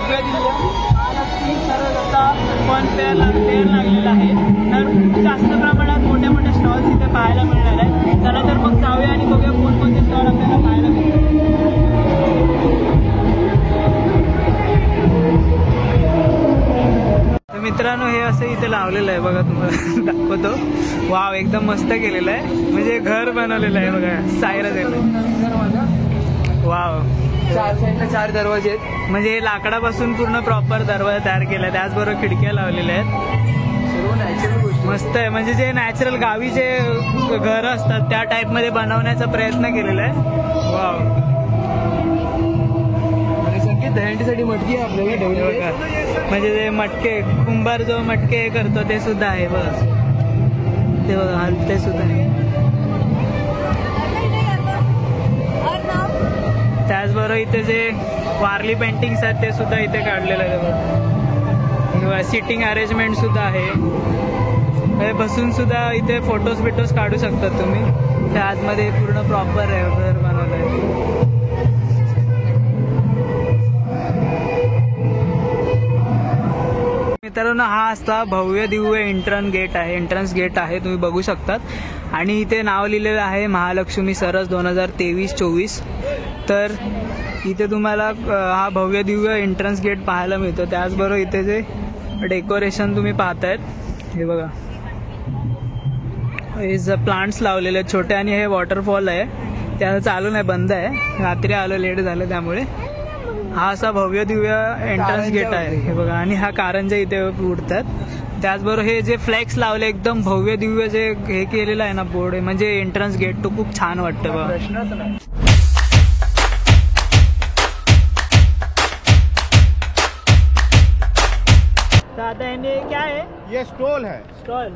भव्य दिव्य महालक्ष्मी सरस असा फन फेअर लागलेला आहे. तर खूप जास्त प्रमाणात मोठे मोठे स्टॉल्स इथे पाहायला मिळणार आहेत. चला तर मग जाऊया आणि बघूया कोणकोणते स्टॉल आपल्याला पाहायला मिळतात. मित्रांनो हे असं इथे लावलेलं आहे बघा, तुम्हाला दाखवतो. वाव, एकदम मस्त केलेलं आहे, म्हणजे घर बनवलेलं आहे बघा सायरा दरवाजा. वाव, 4 साईडला 4 दरवाजे आहेत. म्हणजे हे लाकडापासून पूर्ण प्रॉपर दरवाजा तयार केला आहे. त्याचबरोबर खिडक्या लावलेल्या आहेत. सर्व नॅचरल गोष्टी मस्त आहे, म्हणजे जे नॅचरल गावी जे घर असतात त्या टाईप मध्ये बनवण्याचा प्रयत्न केलेला आहे. वाव, दहीहंडीसाठी मटकी आपल्याला ठेवली. म्हणजे ते मटके कुंभार जो मटके करतो ते सुद्धा आहे बघ, ते बघा ते सुद्धा आहे. त्याचबरोबर इथे जे वारली पेंटिंग्स आहेत ते सुद्धा इथे काढलेलं आहे बघ. सिटिंग अरेंजमेंट सुद्धा आहे, बसून सुद्धा इथे फोटोज बिटोज काढू शकतात तुम्ही. त्या आतमध्ये पूर्ण प्रॉपर आहे घर बनवलं आहे. मित्रांनो हा असता भव्य दिव्य एंट्रन्स गेट आहे, तुम्ही बघू शकतात. आणि इथे नाव लिहिलेलं आहे महालक्ष्मी सरस 2023-24. तर इथे तुम्हाला हा भव्य दिव्य एंट्रन्स गेट पाहायला मिळतो. त्याचबरोबर इथे जे डेकोरेशन तुम्ही पाहतायत हे बघा, हे प्लांट्स लावलेले आहेत छोटे. आणि हे वॉटरफॉल आहे, त्याला चालू नाही, बंद आहे. रात्री आलो, लेट झालं त्यामुळे. हा असा भव्य दिव्य एंट्रन्स गेट आहे हे बघा. आणि हा कारंजा इथे उडतात. त्याचबरोबर हे जे फ्लॅक्स लावले एकदम भव्य दिव्य जे हे केलेलं आहे ना बोर्ड, म्हणजे एंट्रन्स गेट, तो खूप छान वाटतं बघा. दादा ये क्या है? ये स्टॉल है. स्टॉल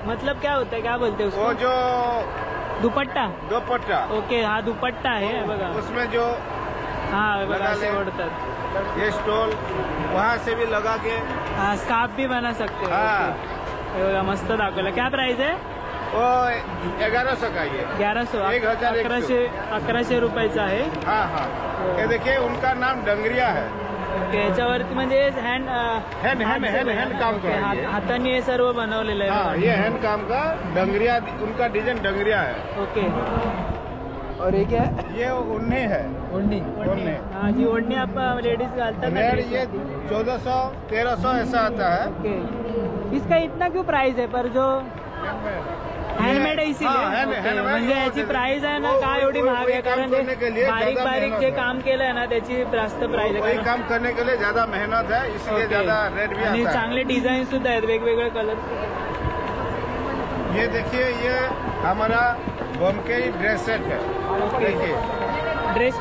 मतलब क्या होता है, क्या बोलते हैं उसको? वो जो दुपट्टा. ओके, हा दुपट्टा आहे बघा. उसमें जो बघा असे ओढतात. ये स्टॉल वहाँ से भी लगा के स्कार्फ भी बना सकते हो. हे बघा मस्त दाखवलं. क्या प्राइस आहे? वो 1100 का. ये 1100, 1100 रुपयाचा आहे. हाँ. ये देखिए उनका नाम डंगरिया है. ओके, याच्यावरती म्हणजे हँड काम का हाताने हे सर्व बनवलेलं आहे. हाँ, ये हैंड काम का डंगरिया, उनका डिजाइन डंगरिया है. ओके. और ये क्या है? ये ओढ़नी है. ओढ़नी. हाँ जी, ओढ़नी आप लेडीज घालतात ना. रेट ये 1400-1300 ऐसा आता है. ओके, इसका इतना क्यों प्राइस है? पर जो हँडमेड आहे इसीलिए. म्हणजे याची प्राइस आहे ना काय एवढी महाग आहे? कारण बारीक जे काम केलंय ना त्याची जास्त प्राइस आहे. वही काम करने के लिए ज्यादा मेहनत है, इसलिए ज्यादा रेट भी आता है. चांगले डिझाईन सुद्धा आहेत, वेगवेगळे कलर. ये देखिए, ये हमारा बोमकेई ड्रेस सेट है. देखिए, ड्रेस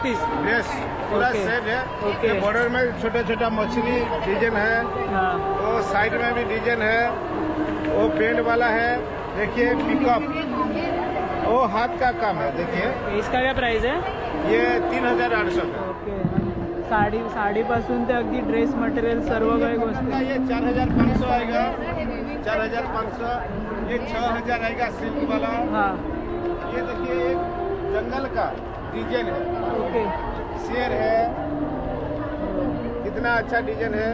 पूरा सेट है. ओके. बॉर्डर में छोटा छोटा मछली डिजाइन है. वो साइड में भी डिजाइन है. वो पेंट वाला है. देखिए पिकअप, वो हाथ का काम है. देखिए इसका क्या प्राइस है? ये 3800 का. ओके. साड़ी पासून ते अगदी ड्रेस मटेरियल सर्व काही गोष्टी. ये 4500 आएगा. 4500. ये 6000 आएगा सिल्क वाला. हाँ. ये देखिए एक जंगल का डिजाइन है. ओके. शेर है, कितना अच्छा डिजाइन है.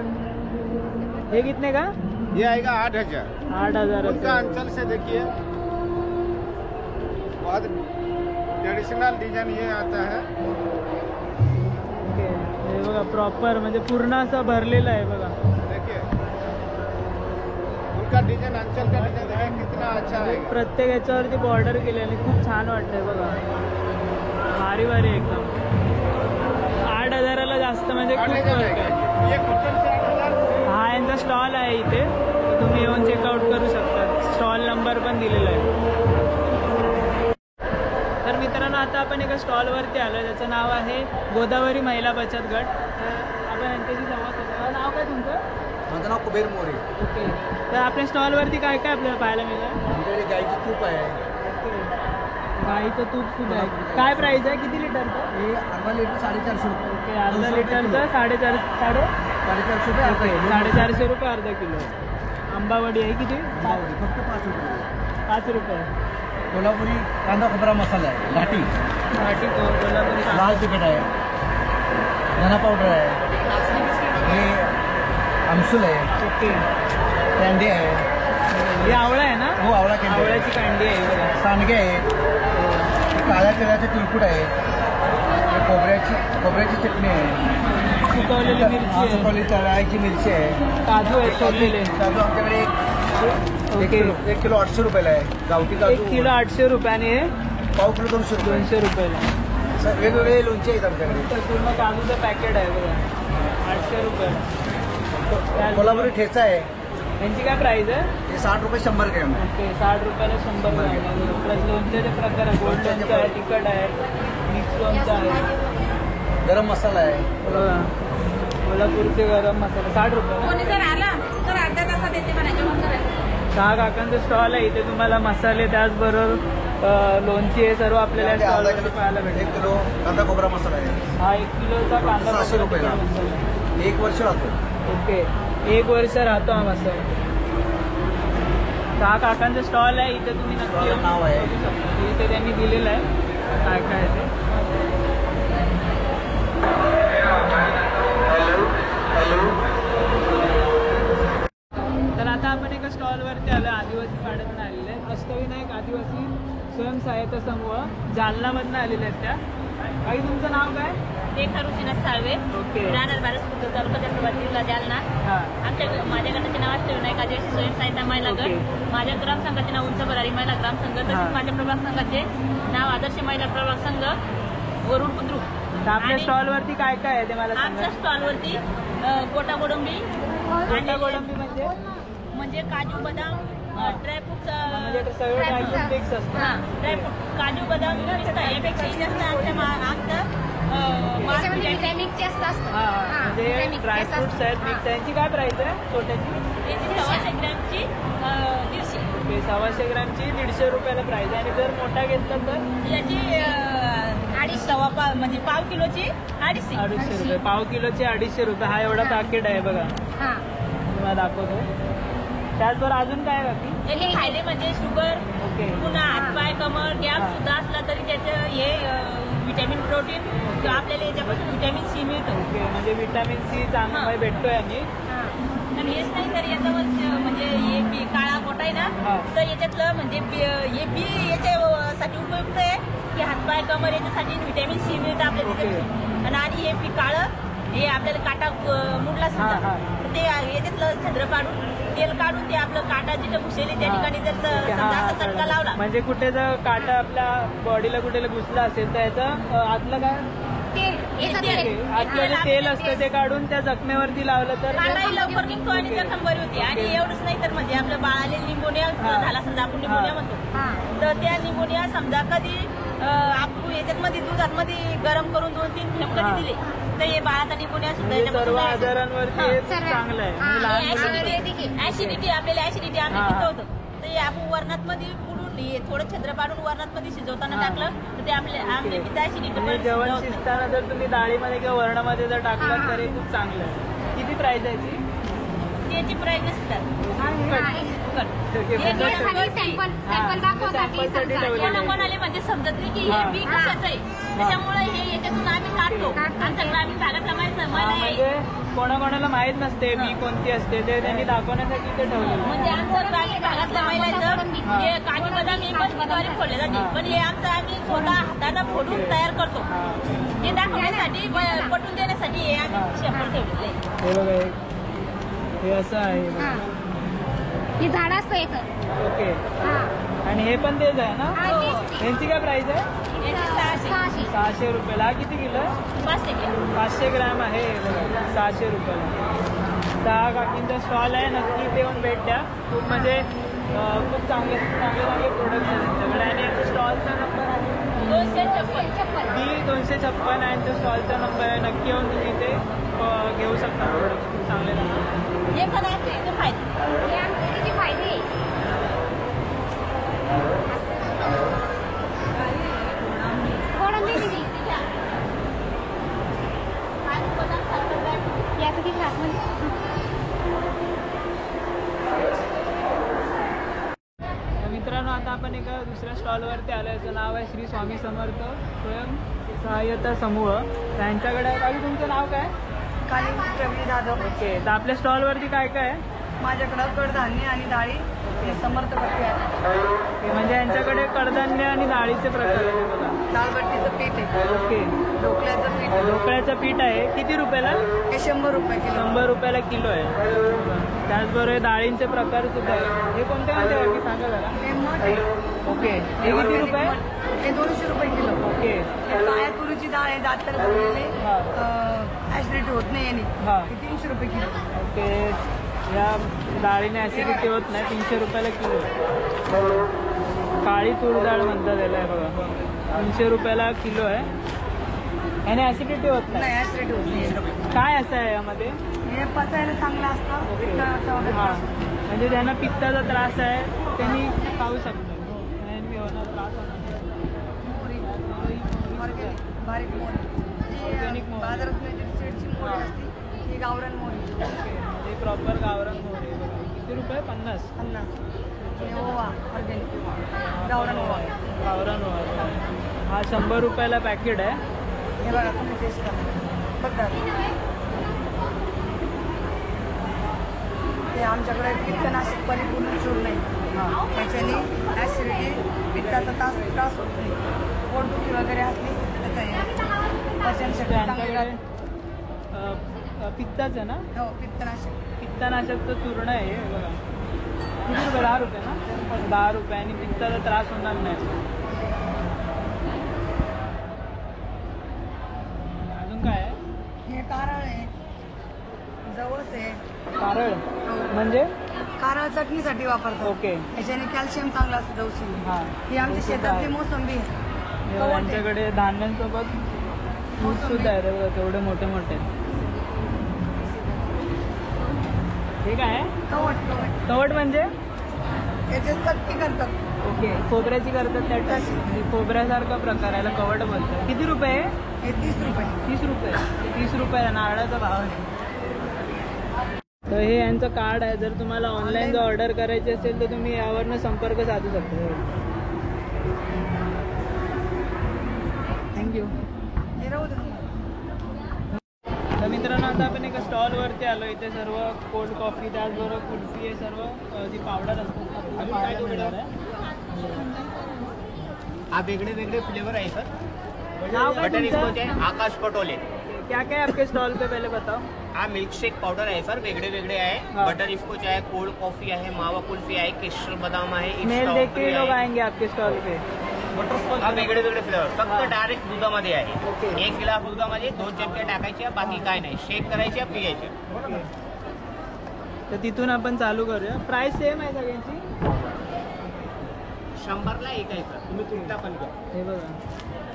ये कितने का? ये आएगा 8000. 8000 उनका अंचल से देखिए बहुत ट्रेडिशनल डिजाइन ये आता है. ओके. हे बघा प्रॉपर म्हणजे पूर्ण असं भरलेलं आहे बघा. देखिए उनका डिजाइन, अंचल का डिजाइन देखिए कितना अच्छा है. प्रत्येक याच्यावरती बॉर्डर केलेली खूप छान वाटतंय बघा. भारी एकदम. 8000ला जास्त म्हणजे खूप फरक आहे. ये कॉटन से 8000. हा यांचा स्टॉल आहे इथे, तुम्ही येऊन चेकआउट करू शकता. स्टॉल नंबर पण दिलेला आहे. तर मित्रांनो आता आपण एका स्टॉलवरती आलो, त्याचं नाव आहे गोदावरी महिला बचत गट. तर आपण यांच्याशी संवाद साधूया. नाव काय तुमचं? माझं नाव कुबेर मोरे. ओके. तर आपल्या स्टॉलवरती काय काय आपल्याला पाहायला मिळतं? आमच्याकडे गाईची तूप आहे. गाईचं तूप सुद्धा आहे. काय प्राइस आहे? किती लिटरचं? हे अर्धा लिटर 450 रुपये. ओके, अर्धा लिटरचं 450 रुपये. 450 रुपये अर्धा किलो. आंबावडी आहे किती? फक्त 5 रुपये. 5 रुपये. कोल्हापुरी कांदा खोबरा मसाला आहे. घाटी कोल्हापुरी लाल तिखट आहे. धना पावडर आहे. हे आमसूल आहे, ओके. कँडी आहे, हे आवळा आहे ना? हो आवळा कँडी आहे. आवळ्याची कांडी आहे बघा. सांडगे आहेत, हे काळ्या तिळाचे तिळकुट आहे, हे खोबऱ्याची चटणी आहे, सुकवलेली मिरची आहे, सुकवलेली तळायची मिरची आहे, काजू आहेत सोललेले. काजू आमच्याकडे ओके. 1 किलो 800 रुपयाला आहे. गावठी 1 काजू किलो 800 रुपयाने हे पाव किलो 200 रुपये. 200 रुपयाला. वेगवेगळे लोणचे आहेत आमच्याकडे. तर पूर्ण काजूचं पॅकेट आहे बघा, 800 रुपयाला. कोल्हापुरी ठेचा आहे, यांची काय प्राइस आहे? हे 60 रुपये 100 ग्रॅम. ओके, 60 रुपयाला 100 ग्रॅम. प्लस लोणच्याचे प्रकार आहे, गोड लोणचं आहे, तिखट आहे, मिक्स लोणचं आहे, गरम मसाला आहे. बघा कोल्हापूरचे गरम मसाला 60 रुपये. कोणी जर आला तर अर्ध्या तासात येते म्हणायचे मग करायचं. सहा काकांचं स्टॉल आहे इथे. तुम्हाला मसाले त्याचबरोबर लोणची हे सर्व आपल्याला अर्धा स्टॉलवरती किलो पाहायला 1 भेटेल. किलो कांदा खोबरा मसाला आहे, हा 1 किलोचा कांदा 600 रुपयाला. मसाला आहे. 1 वर्ष राहतो. ओके, 1 वर्ष राहतो हा मसाला. सहा काकांचं स्टॉल आहे इथे, तुम्ही नक्की स्टॉलचं येऊन नाव आहे. बघू शकता. इथे त्यांनी दिलेलं आहे काय काय आहे ते. तर आता आपण एका स्टॉलवरती आलो, आदिवासी पाड्यातून आलेले आहे. अष्टविनायक आदिवासी स्वयंसहायता समूह जालनामधनं आलेले आहेत त्या. काही तुमचं नाव काय? रेखा ऋषीनाथ साळवे, ओके. राहणार बारसपूर तालुका चंद्रपूर जिल्हा जालना. हां, माझ्या गटाचे नाव अष्टविनायक आदिवासी स्वयंसहायता महिला ओके. गट. माझ्या ग्रामसंघाचे नाव उंच भरारी महिला ग्रामसंघ. हा. तसेच माझ्या प्रभाग संघाचे नाव आदर्श महिला प्रभाग संघ वरुड बुद्रुक. तर आपल्या आणि स्टॉलवरती काय काय आहे ते मला आमच्या सांगा. स्टॉलवरती गोटा गोडंबी गोटा गोडंबी म्हणजे म्हणजे काजू बदाम म्हणजे ड्रायफ्रूटचा सगळं ड्रायफ्रूट मिक्स असतं. हा ड्रायफ्रूट काजू बदाम पिस्ता यापेक्षाही जास्त विटॅमिन जास्त असतं. हा म्हणजे ड्रायफ्रुट्स आहेत मिक्स. यांची काय प्राइस आहे छोट्याची? 100 ग्रॅमची 150. ओके, 150 ग्रामची 150 रुपयाला प्राइस आहे. आणि जर मोठा घेतला तर याची 2.5 म्हणजे पाव किलोची 250. 250 रुपये. पाव किलोचे 250 रुपये. हा एवढा पॅकेट आहे बघा, हा. तुम्हाला दाखवतो. त्याचबरोबर अजून काय बाकी? याचे फायदे म्हणजे शुगर, ओके. पुन्हा हातपाय कमर गॅप सुद्धा असला तरी त्याचं हे विटॅमिन प्रोटीन किंवा आपल्याला याच्यापासून विटॅमिन सी मिळतं. ओके, म्हणजे विटॅमिन सी चांगला भेटतोय. आणि आणि हेच नाही तर याच्यावर म्हणजे हे बी काळा गोटा आहे हा. ना, तर याच्यातलं म्हणजे हे बी याच्यासाठी उपयुक्त आहे की हातपाय कमर याच्यासाठी विटॅमिन सी मिळतं आपल्याला ओके. त्याच्यापासून. आणि हे बी काळं हे आपल्याला काटा मुडला हा, सुद्धा हा. तर ते याच्यातलं छद्र काढून तेल काढून ते आपलं काटा जिथं घुसेली त्या हा. ठिकाणी जर ओके, हा, समजा हा, असा चटका लावला म्हणजे कुठे जर काटा आपल्या बॉडीला कुठे घुसला असेल तर याचं आतलं काय तेल याचं तेल. तेल. आतलं जे तेल असतं ते काढून त्या जखमेवरती लावलं तर काटाही लवकर निघतो आणि ओके. जखम बरी होती. आणि ओके. एवढंच नाही तर म्हणजे आपलं बाळाले निमोनिया हा. झाला समजा, आपण निमोनिया हा. म्हणतो, हा. तर त्या निमोनिया समजा कधी आपण याच्यात दुधामध्ये गरम करून 2-3 थेंब हा. कधी दिले तर हे बाळाचा निमोनिया सुद्धा म्हणजे सर्व याच्यापासून जायचं. आजारांवरती हा. हे सर्व. चांगलं आहे. हा, म्हणजे लहान हे मुलांसाठी. ऍसिडिटी आपल्याला ऍसिडिटी आम्ही हा. पित होतो तर हे आपण वरणात मध्ये पुढून हे थोडं छद्र पाडून वरणात मध्ये शिजवताना हा. टाकलं तर ते आपल्या आमच्या पिता म्हणजे ऍसिडिटी जेवण शिजताना जर तुम्ही डाळीमध्ये किंवा वरणामध्ये जर टाकलं हा. तर हे खूप चांगलं आहे. किती प्राइस आहे याची? त्याची प्राईस नसतात. ओके, हे म्हणजे खाली वरती. सॅम्पल हा. दाखवसाठी सॅम्पलसाठी समजा. ठेवलेलं आहे. कोणाकोणाले म्हणजे समजत नाही की हा. हे बी कशाचं आहे, त्याच्यामुळे हे याच्यातून आम्ही काढतो. काढतो. आमच्या ग्रामीण भागातला माहिती हा, मला म्हणजे कोणाकोणाला माहित नसते बी कोणती असते ते त्यांनी दाखवण्यासाठी ते ठेवलेलं. म्हणजे आमच्या ग्रामीण भागातल्या महिलांचं हा. हे काजू बदाम हे पण द्वारे फोडले जाते, हा. पण हे आमचं आम्ही स्वतः हाताने फोडून तयार करतो. हा. हे दाखवण्यासाठी पटवून देण्यासाठी हे हा. आम्ही शेपट ठेवलेलं आहे. हे बघा हे असं आहे हा. बघा. हे झाड असतं याचं. ओके, हा. आणि हे पण तेच आहे ना? हा, तेच. यांची काय प्राइस आहे? याची 600. 600. 600 रुपयाला. हा किती किलो आहे? 500 ग्रॅम. 500 ग्रॅम आहे हे बघा, 600 रुपयाला. 10 काकींचा स्टॉल आहे, नक्की इथे येऊन भेट द्या. खूप म्हणजे खूप चांगले चांगले प्रोडक्ट्स आहेत त्यांच्याकडे. आणि यांचा स्टॉलचा नंबर आहे 256. D256 यांचा स्टॉलचा नंबर आहे. नक्की येऊन तुम्ही इथे घेऊ शकता प्रोडक्ट्स. खूप चांगले लागतात. हे पण आहे ते फायदे. हे आमचे किती फायदे आहे. गोडंबी किती? काजू बदाम साखर ड्रायफ्रूट. याचं किती आतमध्ये? मित्रांनो, आता आपण एका दुसऱ्या स्टॉलवरती आलो. याचं नाव आहे श्री स्वामी समर्थ स्वयं सहाय्यता समूह. त्यांच्याकडे काही तुमचं नाव काय? काली प्रवीण जाधव. ओके, तर आपल्या स्टॉलवरती काय काय आहे? माझ्याकडं कडधान्य आणि डाळी हे समर्थ भट्टी आहे. ओके, म्हणजे यांच्याकडे कडधान्य आणि डाळीचे प्रकार आहे बघा. दालभट्टीचं पीठ आहे. ओके, ढोकळ्याचं पीठ आहे. ढोकळ्याचं पीठ आहे. किती रुपयाला? हे 100 रुपये किलो. 100 रुपयाला किलो आहे. त्याचबरोबर डाळींचे प्रकार सुद्धा आहे. हे कोणते कोणते आहे की सांगा जरा. हे मठ आहे. ओके, हे किती रुपये? हे 200 रुपये किलो. ओके, हे काळ्या तुरीची डाळ आहे, दातर बनलेले हा. ऍसिडिटी होत नाही याने. हा. हे 300 रुपये किलो. ओके, या डाळीने ॲसिडिटी होत नाही. 300 रुपयाला किलो आहे. काळी तूर डाळ म्हणतात त्याला आहे बघा. 300 रुपयाला किलो आहे. याने ॲसिडिटी होत नाही. नाही ऍसिडिटी होत नाही. काय असं आहे यामध्ये? हे पचायला चांगलं असतं. ओके. पित्ताचा वगैरे हां, त्रास होत नाही. म्हणजे ज्यांना पित्ताचा त्रास आहे त्यांनी खाऊ शकतात. यांनी होणार त्रास होणार नाही. मोहरी, ऑर्गॅनिक बारीक मोहरी. ऑर्गॅनिक जी मोहरी. बाजारात मिळते सीडची मोहरी असते ही गावरान मोहरी. म्हणजे प्रॉपर गावरान मोहरी आहे बघा. किती रुपये? 50. 50. हे ओवा ऑर्गॅनिक गावरान ओवा. गावरान ओवा. हा 100 रुपयाला पॅकेट आहे. हे बघा तुम्ही टेस्ट करा. बघा ते आमच्याकडे पित्तनाशक परिपूर्ण चूर्ण आहे. त्याच्याने ॲसिडिटी पित्ताचा त्रास होत नाही. पोटदुखी वगैरे असली त्याचा पचनशक्ती चांगली राहते. पित्ताचं ना? हो पित्तनाशक. पित्तनाशकचं चूर्ण आहे हे बघा. किती रुपये? 10 रुपये ना? 10 रुपये. आणि पित्ताचा त्रास होणार नाही. अजून काय आहे? हे कारळ आहे, जवस आहे. कारळ म्हणजे? कारळ चटणीसाठी वापरतो. ओके. याच्याने कॅल्शियम चांगलं असतं जवशीने. हां, ही आमच्या शेतातली मोसंबी आहे. यांच्याकडे धान्यांसोबत फ्रूट सुद्धा आहे बघा. तेवढे मोठे मोठे. हे काय आहे? कवट कवट म्हणजे? याच्यात चटणी करतात. ओके, खोबऱ्याची करतात त्या तशी. म्हणजे खोबऱ्यासारखा प्रकार याला कवट बोलतात. किती रुपये आहे? हे 30 रुपये. 30 रुपये. 30 रुपयाला नारळाचा भाव आहे. तर हे यांचं कार्ड आहे. जर तुम्हाला ऑनलाईन जर ऑर्डर करायची असेल तर तुम्ही यावरनं संपर्क साधू शकता. थँक्यू. हे राहू दे. तर मित्रांनो, आता आपण एका स्टॉलवरती आलो. इथे सर्व कोल्ड कॉफी, त्याचबरोबर कुल्फी, हे सर्व जी पावडर असतात काय मिळणार आहे. हा वेगळे वेगळे फ्लेवर आहे सर. नाव काय बटर तुमचं? स्कॉच आहे, आकाश पटोले. क्या क्या है आपके स्टॉल पे, पहले बताओ. हा मिल्कशेक पावडर आहे सर, वेगळे वेगळे आहे. हा. बटर स्कॉच आहे, कोल्ड कॉफी आहे, मावा कुल्फी आहे, केशर बदाम आहे, मेल देख के ही लोग आएंगे आपके स्टॉल पे. हा वेगळे वेगळे फ्लेवर. हा. फक्त डायरेक्ट दुधामध्ये आहे. ओके. 1 गिलास दुधामध्ये 2 चमचे टाकायचे, बाकी काय नाही. शेक करायचे, पियायचे. तर तिथून आपण चालू करूया. प्राइस सेम आहे सगळ्यांची. 100ला एक आहे सर, तुम्ही कुठला पण घ्या. हे बघा,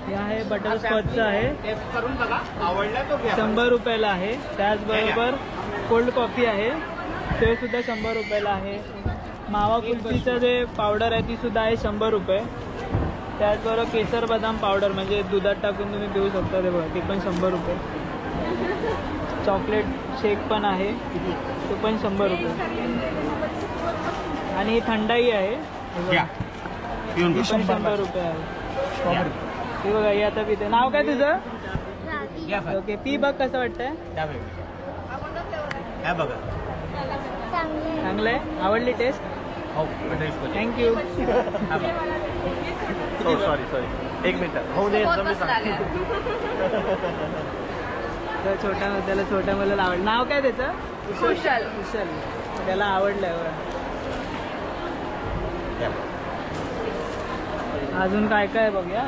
हे आहे बटर स्कॉचचं आहे. टेस्ट करून बघा, आवडला तो घ्या. 100 रुपयाला आहे. त्याचबरोबर कोल्ड कॉफी आहे, ते सुद्धा 100 रुपयाला आहे. मावा कुल्फीचं जे पावडर आहे ती सुद्धा आहे 100 रुपये. त्याचबरोबर केसर बदाम पावडर म्हणजे दुधात टाकून तुम्ही पिऊ शकता, ते बघा, ते पण 100 रुपये. चॉकलेट शेक पण आहे, तो पण 100 रुपये. आणि ही थंडाई आहे, हे बघा, घ्या. पिऊन ती पण 100 रुपये आहे. हे बघा, हे आता पिते. नाव काय तुझं? घ्या सर. ओके, पी बघ कसं वाटतंय. त्यावेळी ह्या बघा. चांगलं आहे, आवडली टेस्ट. हो, बटर स्कॉच. थँक्यू. हा बघा. सॉरी 1 मिनिट हो दे. तर त्याला छोट्या मुलाला आवडलं. नाव काय त्याचं? कुशल. कुशल, त्याला आवडलं. अजून काय काय बघूया.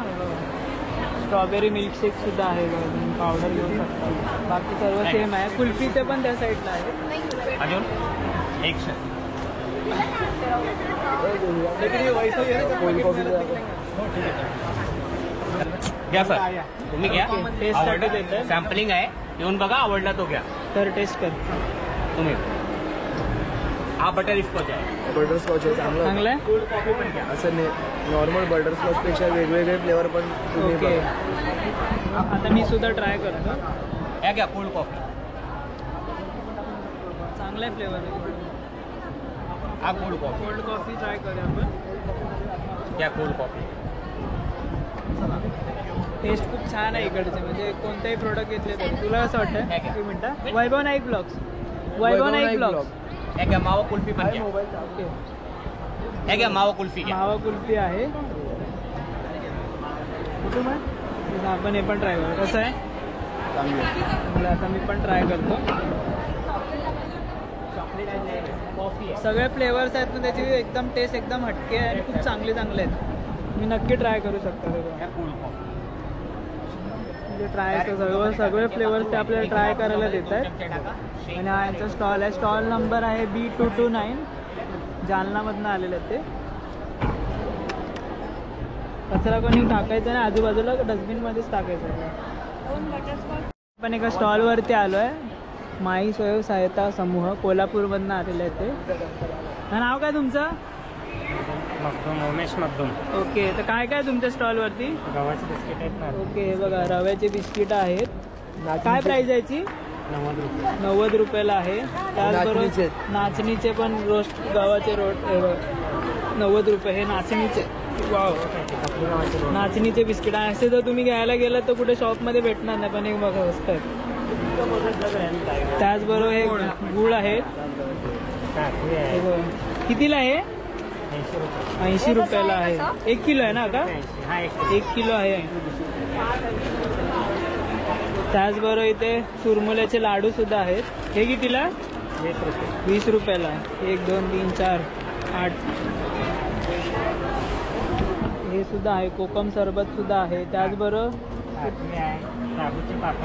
स्ट्रॉबेरी मिल्कशेक सुद्धा आहे बघा, तुम्ही पावडर घेऊ शकता. बाकी सर्व सेम आहे. कुल्फीचे पण त्या साईडला आहे. अजून एक घ्या सर, तुम्ही घ्या. टेस्टसाठी देतोय. सॅम्पलिंग आहे, येऊन बघा, आवडला तो घ्या. तर टेस्ट कर. तुम्ही हा बटर स्कॉच आहे. बटरस्कॉच आहे चांगलं आहे. असं नॉर्मल बटरस्कॉचपेक्षा वेगवेगळे फ्लेवर पण तुम्ही ओके, बघा. आता मी सुद्धा ट्राय करतो. या घ्या कोल्ड कॉफी. चांगला आहे फ्लेवर आहे. हा cold coffee. Cold coffee try करूया आपण. घ्या कोल्ड कॉफी. टेस्ट खूप छान आहे इकडचे, म्हणजे कोणताही प्रोडक्ट घेतले तर. तुला कसं वाटतं? एक मिनटं. वैभव नाईक ब्लॉग्स. वैभव नाईक ब्लॉग्स. मावा कुल्फी पण घ्या. ओके. हे घ्या मावा कुल्फी घ्या. मावा कुल्फी आहे. कुठून आहे? आपण हे पण ट्राय करू. कसं आहे? मला आता मी पण ट्राय करतो. सगळे फ्लेवर्स आहेत पण त्याची एकदम टेस्ट एकदम हटके आहे आणि खूप चांगले आहेत. मी नक्की ट्राय करू शकतो. म्हणजे ट्राय सगळे फ्लेवर्स ते आपल्याला ट्राय करायला देत आहेत. आणि हा यांचा स्टॉल आहे. स्टॉल नंबर आहे B229. जालनामधनं आलेलं आहे ते. कचरा कोणी टाकायचा नाही, आजूबाजूला डस्टबिनमध्येच टाकायचं. आपण एका स्टॉलवरती आलो आहे. माई स्वयं सहायता समूह कोल्हापूरमधनं आलेलं आहे ते. नाव काय तुमचं? उमेश मगदूम. ओके. तर काय काय तुमच्या स्टॉलवरती? गव्हाचे बिस्किट आहेत ना. ओके. बघा रव्याचे बिस्किट आहेत. काय प्राईस याची? 90 रुपये. 90 रुपयाला आहे. त्याचबरोबर नाचणीचे पण रोस्ट गव्हाचे 90 रुपये. हे नाचणीचे. वाव. नाचणीचे बिस्किट आहे. असे जर तुम्ही घ्यायला गेलात तर कुठे शॉपमध्ये भेटणार नाही, पण एक बघा मस्त आहे. त्याचबरोबर हे गुळ आहे. हे बघा. कितीला आहे? 80 रुपयाला आहे. 1 किलो आहे ना का? 1 किलो आहे. त्याचबरोबर इथे चुरमुल्याचे लाडू सुद्धा आहेत. हे कितीला? 20 रुपयाला. 1 2 3 4 8. हे सुद्धा आहे. कोकम सरबत सुद्धा आहे. त्याचबरोबर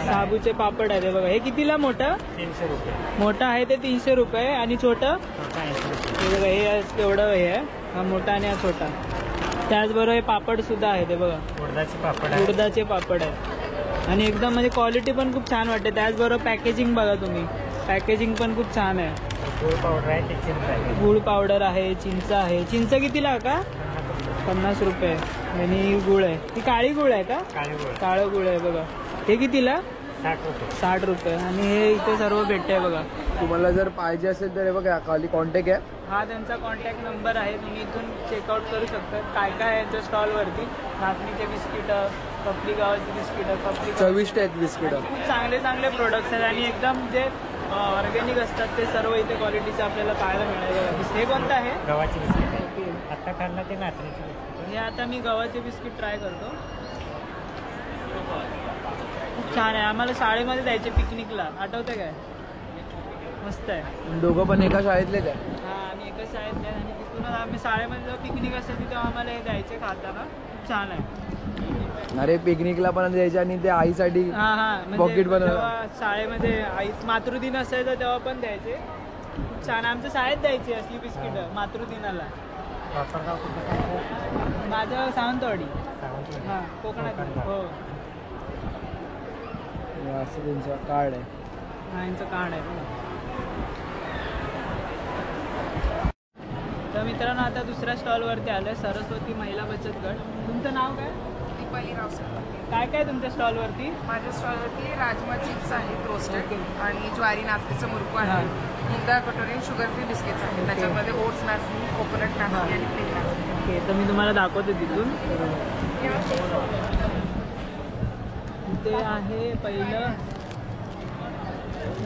साबूचे पापड आहे. बघा हे कितीला? मोठं 300 रुपये. मोठं आहे ते 300 रुपये आणि छोटं हे बघा. हे एवढं हे आहे. हा मोठा आणि हा छोटा. त्याचबरोबर हे पापड सुद्धा आहे. ते बघा उडदाचे पापड आहे. उडदाचे पापड आहे. आणि एकदम म्हणजे क्वालिटी पण खूप छान वाटते. त्याचबरोबर पॅकेजिंग बघा तुम्ही. पॅकेजिंग पण खूप छान आहे. गुळ पावडर आहे ते चिंच आहे. गुळ पावडर आहे. चिंच आहे. चिंच कितीला का? 50 रुपये. आणि गुळ आहे. ती काळी गुळ आहे का? काळं गुळ आहे बघा. हे कितीला? 60 रुपये. 60 रुपये. आणि हे इथे सर्व भेटते बघा. तुम्हाला जर पाहिजे असेल तर हे बघा खाली कॉन्टॅक्ट आहे. हा त्यांचा कॉन्टॅक्ट नंबर आहे. तुम्ही इथून चेकआउट करू शकता. काय काय आहे यांच्या स्टॉलवरती. नाचणीचे बिस्किटं, पपली गावाची बिस्किटं, पपली चविष्ट आहेत बिस्किटं. खूप चांगले चांगले प्रोडक्ट्स आहेत आणि एकदम जे ऑर्गॅनिक असतात ते सर्व इथे क्वालिटीचे आपल्याला पाहायला मिळेल. हे कोणतं आहे? गव्हाचे बिस्किट आहे. आता खाल्ला ते नाचणीचे बिस्किट. हे आता मी गव्हाचे बिस्किट ट्राय करतो. खूप छान आहे. आम्हाला शाळेमध्ये जायचे पिकनिकला. आठवतं काय? मस्त आहे. दोघं पण एका शाळेतलेच आहे. हा आम्ही एका शाळेतले आणि तिथूनच आम्ही शाळेमध्ये जेव्हा पिकनिक असायची तेव्हा आम्हाला हे द्यायचे खाताना. खूप छान आहे. अरे पिकनिकला पण द्यायचे आणि ते आईसाठी हा हा म्हणजे पॉकेट बनवलं. जेव्हा शाळेमध्ये आई मातृदिन असायचा तेव्हा पण द्यायचे. खूप छान. आमच्या शाळेत द्यायची असली बिस्किटं मातृदिनाला. वापरगाव कुठं? माझं सावंतवाडी. हां कोकणात. हो असं त्यांचं कार्ड आहे. हा यांचं कार्ड आहे बघा. तर मित्रांनो आता दुसऱ्या स्टॉलवरती आलं आहे. सरस्वती महिला बचत गट. तुमचं नाव काय? दीपाली रावसाहेब. काय काय तुमच्या स्टॉलवरती? माझ्या स्टॉलवरती राजमा चिप्स आहेत रोस्टेड आणि ज्वारी नाचणीचं मुरकू हां. आहे. मुंगा कटोरी शुगर फ्री बिस्किट्स आहेत. त्याच्यामध्ये ओट्स नाचणी, कोकोनट नाचणी आणि प्लेन नाचणी. ओके. तर मी तुम्हाला दाखवते तिथून. इथे आहे पहिलं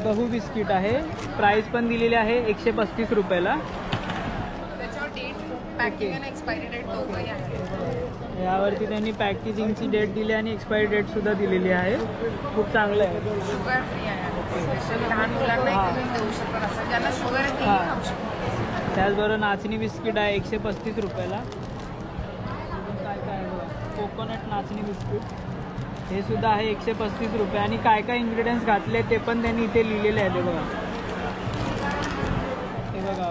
गहू बिस्किट आहे. प्राईस पण दिलेली आहे 135 रुपयाला. त्याच्यावर डेट, पॅकिंग आणि एक्सपायरी डेट दोघंही आहे. यावरती त्यांनी पॅकेजिंगची डेट दिली आणि एक्सपायरी डेट सुद्धा दिलेली आहे. खूप चांगलं आहे. शुगर फ्री आहे. स्पेशली लहान मुलांना एकदम देऊ शकतात. असं ज्यांना शुगर आहे तेही खाऊ शकतात. त्याचबरोबर नाचणी बिस्किट आहे 135 रुपयाला. अजून काय काय आहे बघा. कोकोनट नाचणी बिस्किट हे सुद्धा आहे 135 रुपये. आणि काय काय इन्ग्रेडियंट्स घातले ते पण त्यांनी इथे लिहिलेले आहे. ते बघा. हे बघा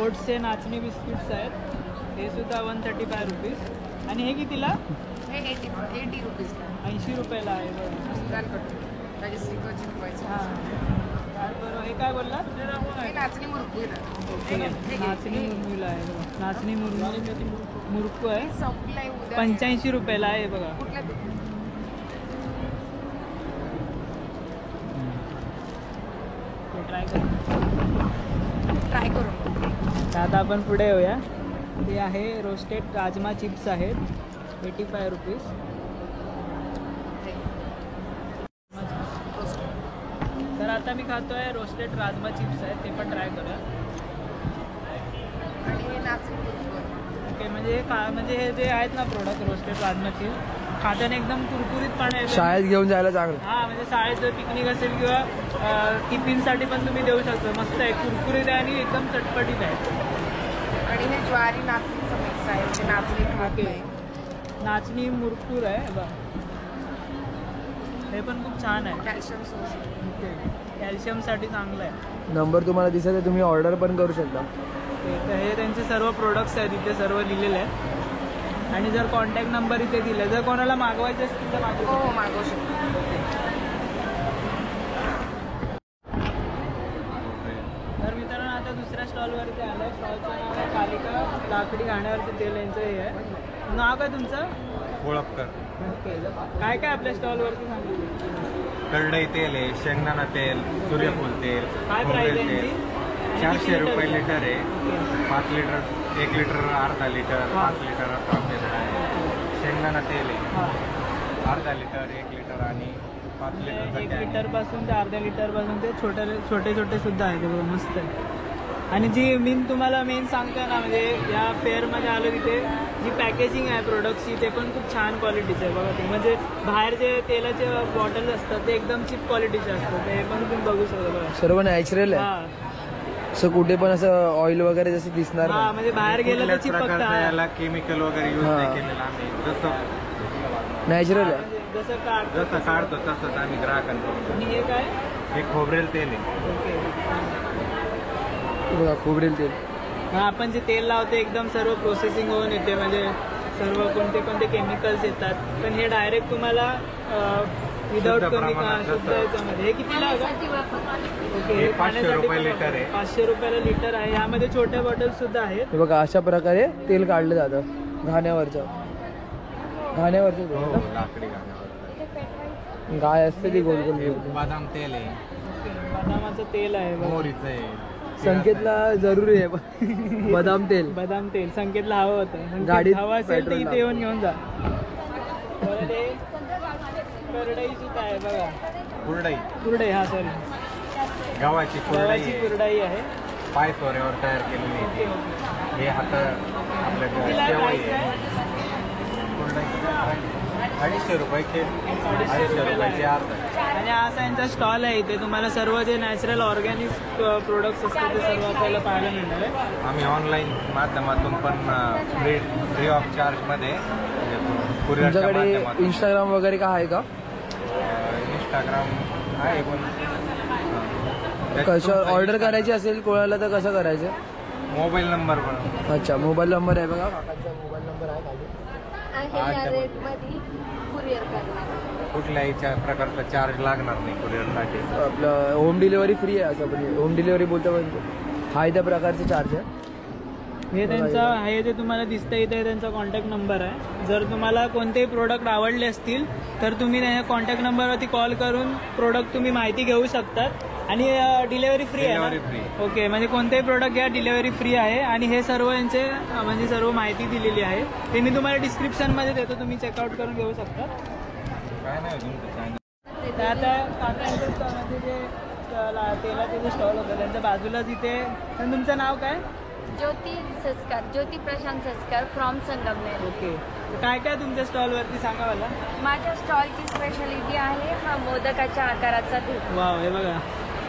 ओट्सचे नाचणी बिस्किट्स आहेत. हे सुद्धा 135 रुपीज. आणि हे कितीला? हे 80 रुपीजला. 80 रुपयाला आहे बघा. दाल कटोरी त्याचे स्टिकर चिपकायचे. हां त्याचबरोबर हे काय बोलला? हे नाचणी मुरकू ओके. नाचणी मुरमुला आहे बघा. नाचणी मुरकू आहे संपलाय उद्या. 85 रुपयाला आहे बघा. कुठल्या ट्राय करून. तर आता आपण पुढे येऊया. ते आहे रोस्टेड राजमा चिप्स आहेत. 85 रुपीज. तर आता मी खातोय रोस्टेड राजमा चिप्स आहेत, ते पण ट्राय करूया. आणि हे नाचणी कुरकुर. ओके, म्हणजे हे जे आहेत ना प्रोडक्ट रोस्टेड राजमा चिप्स, खाताना एकदम कुरकुरीतपणे येतो. शाळेत घेऊन जायला चांगलं. हा, म्हणजे शाळेत जर पिकनिक असेल किंवा टिफिनसाठी पण तुम्ही देऊ शकता. मस्त आहे, कुरकुरीत आहे आणि एकदम चटपटीत आहे. आणि हे ज्वारी नाचणीचं मिक्स आहे, म्हणजे नाचणी खात नाही. नाचणी मुरकूर आहे बघ, हे पण खूप छान आहे. Calcium source. कॅल्शियमसाठी चांगलं आहे. नंबर तुम्हाला दिसत आहे, तुम्ही ऑर्डर पण करू शकता. तर हे त्यांचे सर्व प्रोडक्ट्स आहेत, इथे सर्व लिहिलेले आहेत. आणि जर कॉन्टॅक्ट नंबर इथे दिले, जर कोणाला मागवायचे असतील तर मागवू हो, मागवू शकतो. तर मित्रांनो, आता दुसऱ्या स्टॉलवरती आलं आहे. स्टॉलचं नाव आहे कालिका लाकडी घाण्यावरचं तेल, यांचं हे आहे. नाव काय तुमचं? ओळखकर. ओके, काय काय आपल्या स्टॉलवरती सांगितलं? करडई तेल आहे, शेंगदाणा तेल, सूर्यफूल तेल, काय प्राईस आहे यांची? 400 रुपये लिटर आहे. 5 लिटर, 1 लिटर, अर्धा लिटर, 5 लिटर असं आपल्याकडे आहे. शेंगदाणा तेल आहे, हां, अर्धा लिटर, 1 लिटर आणि 5 लिटर. 1 लिटरपासून ते अर्ध्या लिटरपासून ते छोटे छोटे सुद्धा आहे. ते बघा, मस्त आहे. आणि जी मी तुम्हाला मेन सांगतोय ना, म्हणजे या फेअरमध्ये आलो तिथे जी पॅकेजिंग आहे प्रोडक्टची, ते पण खूप छान क्वालिटीचं आहे बघा. ते म्हणजे बाहेर जे तेलाचे बॉटल्स असतात ते एकदम चीप क्वालिटीचे असतात, ते पण तुम्ही बघू शकता बघा. सर्व नॅचरल आहे. हां, असं कुठे पण असं ऑइल वगैरे जसं दिसणार हां, नाही. म्हणजे बाहेर गेलं तर चिपकतं. याला केमिकल वगैरे यूज हां. नाही केलेलं आम्ही. जसं नॅचरल आहे. जसं काढतो तसंच आम्ही ग्राहकांकडून. आणि हे काय? हे खोबरेल तेल आहे. ओके. बघा, खोबरेल तेल. हा, आपण जे तेल लावतो एकदम सर्व प्रोसेसिंग होऊन येते, म्हणजे सर्व कोणते कोणते केमिकल्स येतात, पण हे डायरेक्ट तुम्हाला विदाउट शुद्ध कमी प्रमाणात शुद्ध याच्यामध्ये. हे कितीला आहे का? ओके, हे 500 खाण्यासाठी रुपये पण लिटर आहे. 500 रुपयाला लिटर आहे. यामध्ये छोट्या बॉटल सुद्धा आहेत. हे बघा, अशा प्रकारे तेल काढलं जातं घाण्यावरचं. घाण्यावरचं तेल हो, ना? लाकडी घाण्यावर. गाय असते ती गोल गोल. बदाम तेल आहे, बदामाचं तेल आहे बघा. मोहरीचं आहे. संकेतला जरुरी आहे बदाम तेल. बदाम तेल संकेतला हवं होतं. संकेत गाडीत हवं असेल तर पेट्रोल इथे येऊन घेऊन जा. परत हे करडई सुद्धा आहे बघा. कुरडई, हा सॉरी, गव्हाची कुरडई गव्हाची आहे. कुरडई आहे. पाय सोऱ्यावर तयार केलेली आहे ती. हे हात आपल्या कितीला शेवई price आहे. आहे? कुरडईचं 250 रुपयाचे, 250 रुपयाचे अर्धा. आणि हा असा यांचा स्टॉल आहे. इथे तुम्हाला सर्व जे नॅचरल ऑर्गॅनिक प्रोडक्ट्स असतात ते सर्व आपल्याला पाहायला मिळणार आहे. आम्ही ऑनलाईन माध्यमातून पण फ्री ऑफ चार्जमध्ये कुरिअरच्या तुमच्याकडे माध्यमातून. इंस्टाग्राम वगैरे का आहे का? इंस्टाग्राम आहे पण कशावर ऑर्डर करायची असेल कोणाला तर कसं करायचं? मोबाईल नंबर पण. अच्छा, मोबाईल नंबर आहे बघा, काकांचा मोबाईल नंबर आहे खाली. कुरिअर करणार. कुठल्याही प्रकारचा चार्ज लागणार नाही कुरिअरसाठी. आपलं होम डिलिव्हरी फ्री आहे. असं म्हणजे होम डिलिव्हरी बोलतो पण हा त्या प्रकारचे चार्ज आहे. हे त्यांचा हे जे तुम्हाला दिसतं इथे त्यांचा कॉन्टॅक्ट नंबर आहे. जर तुम्हाला कोणतेही प्रोडक्ट आवडले असतील तर तुम्ही त्या कॉन्टॅक्ट नंबरवरती कॉल करून प्रोडक्ट तुम्ही माहिती घेऊ शकतात. आणि डिलेव्हरी फ्री आहे डिलिव्हरी ना? फ्री. ओके, म्हणजे कोणतेही प्रोडक्ट घ्या, डिलेव्हरी फ्री आहे. आणि हे सर्व यांचे म्हणजे सर्व माहिती दिलेली आहे, ते मी तुम्हाला डिस्क्रिप्शनमध्ये देतो, तुम्ही चेकआउट करून घेऊ शकता. काय नाही तुमचं काय नाही. तर आता काकांचं म्हणजे जे तेलाचे जे स्टॉल होतं त्यांच्या बाजूलाच इथे. तर तुमचं नाव काय? ज्योती प्रशांत सस्कर फ्रॉम संगमनेर. ओके, तर काय काय तुमच्या स्टॉलवरती सांगा मला. माझ्या स्टॉलची स्पेशालिटी आहे हा मोदकाच्या आकाराचा धूप. वाव, हे बघा,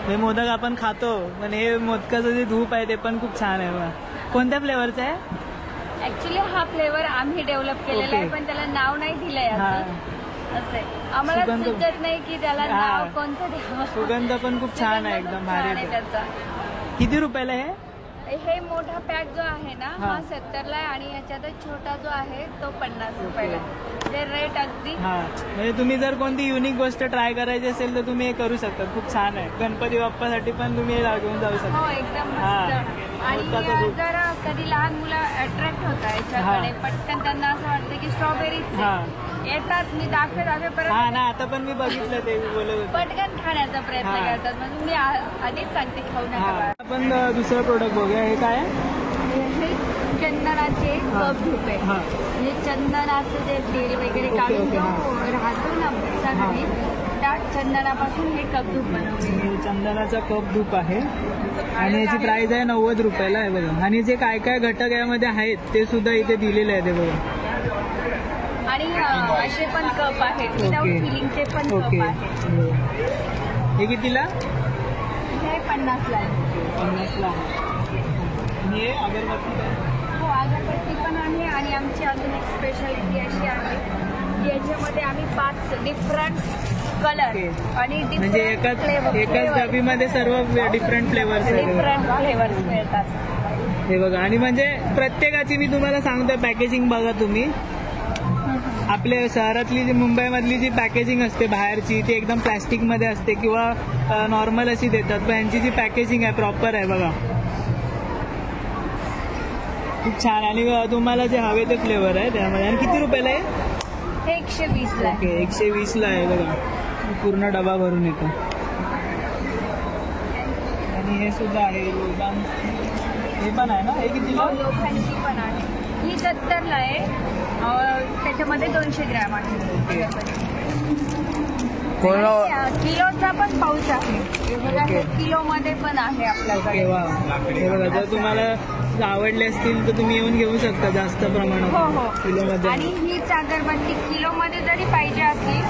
हे मोदक आपण खातो, पण हे मोदकाचं जे धूप आहे ते पण खूप छान आहे बघा. कोणत्या फ्लेवरचं आहे? ऍक्च्युली हा फ्लेवर आम्ही डेव्हलप केलेला आहे, ओके. पण त्याला नाव नाही दिलंय हा, अजून. असं आहे, आम्हाला सुगंध- सुचत नाही की त्याला हा. नाव कोणतं द्यावं. सुगंध पण खूप छान आहे, सुगंध एकदम खूप भारी छान आहे आहे. त्याचा. किती रुपयाला आहे? हे मोठा पॅक जो आहे ना हा. हा 70ला आहे आणि याच्यात छोटा जो आहे तो 50 रुपयाला. जे रेट अगदी हा, म्हणजे तुम्ही जर कोणती युनिक गोष्ट ट्राय करायची असेल तर तुम्ही हे करू शकता. खूप छान आहे. गणपती बाप्पासाठी पण तुम्ही हे घेऊन जाऊ हो शकता. एकदम हा. मस्त. आणि मोदकाचं दूध. जर कधी लहान मुलं अट्रॅक्ट होतात याच्याकडे, पटकन त्यांना असं वाटतं की स्ट्रॉबेरी हा येतात, मी दाखवे हा परत ना, आता पण मी बघितलं ते बोलत होते. पटकन खाण्याचा प्रयत्न हा. करतात. म्हणजे मी आधीच सांगते खाऊ हा, नका. आपण दुसरं प्रोडक्ट बघूया. हे काय आहे? हे चंदनाचे प्रकारचे कप धूप आहे. हा. म्हणजे चंदनाचं जे तेल वगैरे ओके, काढून ओके, जो राहतो ना सगळी त्या चंदनापासून हे कप धूप बनवले. हे चंदनाचा कप धूप आहे आणि याची प्राइस आहे 90 रुपयाला आहे बघा. आणि जे काय काय घटक यामध्ये आहेत ते सुद्धा इथे दिलेले आहेत हे बघा. आणि असे पण कप आहेत विदाउट ओके. फिलिंगचे पण ओके. कप आहेत. हे कितीला? हे 50 ला आहे. 50 ला. आणि हे अगरबत्ती आहे. हो अगरबत्ती पण आहे आणि आमची अजून एक स्पेशालिटी अशी आहे की याच्यामध्ये आम्ही 5 डिफरंट कलर ओके. आणि म्हणजे एकाच डबीमध्ये सर्व डिफरंट फ्लेवर्स आहेत डिफरंट फ्लेवर्स मिळतात. हे बघा. आणि म्हणजे प्रत्येकाची मी तुम्हाला सांगतोय पॅकेजिंग बघा तुम्ही. आपल्या शहरातली जी मुंबईमधली जी पॅकेजिंग असते बाहेरची ती एकदम प्लॅस्टिकमध्ये असते किंवा नॉर्मल अशी देतात, पण यांची जी पॅकेजिंग आहे प्रॉपर आहे बघा. खूप छान. आणि तुम्हाला जे हवे ते फ्लेवर आहे त्यामध्ये. आणि किती रुपयाला आहे? हे 120 ला आहे. ओके. 120 ला आहे बघा. पूर्ण डबा भरून येतो. आणि हे सुद्धा आहे लोबान. हे पण आहे ना? हे कितीला? हो, लोखंडची पण आहे. ही 70 ला आहे. त्याच्यामध्ये 200 ग्रॅम आहे. आणि, किलोचा पण पाऊच आहे. हे बघा, हे किलोमध्ये पण आहे आपल्याकडे. ओके. वा. हे बघा. जर तुम्हाला आवडले असतील तर तुम्ही येऊन घेऊ शकता जास्त हो प्रमाणात हो. किलोमध्ये. आणि हीच अगरबत्ती किलोमध्ये जरी पाहिजे असली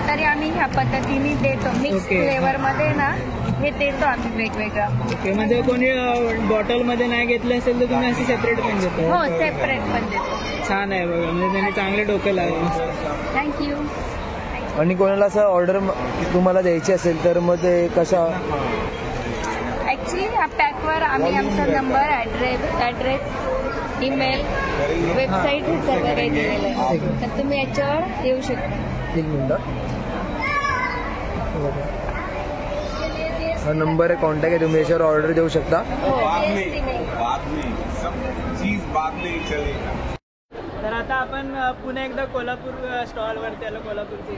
तरी आम्ही ह्या पद्धतीने देतो. Mix okay. फ्लेवर मध्ये ना हे देतो आम्ही वेगवेगळं. ओके. म्हणजे कोणी बॉटलमध्ये नाही घेतले असेल तर तुम्ही अशी सेपरेट पण देतो? हो सेपरेट पण देतो. छान आहे बघा. म्हणजे त्यांनी चांगले डोकं लावले. थँक्यू. आणि कोणाला असं ऑर्डर तुम्हाला द्यायची असेल तर मग ते कशा? ॲक्च्युली ह्या पॅकवर आम्ही आमचा नंबर ॲड्रेस ईमेल वेबसाईट हे सर्व काही दिलेलं आहे. तर तुम्ही याच्यावर येऊ शकता. एक मिनिट. हा नंबर आहे, कॉन्टॅक्ट आहे, तुम्ही याच्यावर ऑर्डर देऊ शकता. हो. तर आता आपण पुन्हा एकदा कोल्हापूर स्टॉलवरती आलो. कोल्हापूरची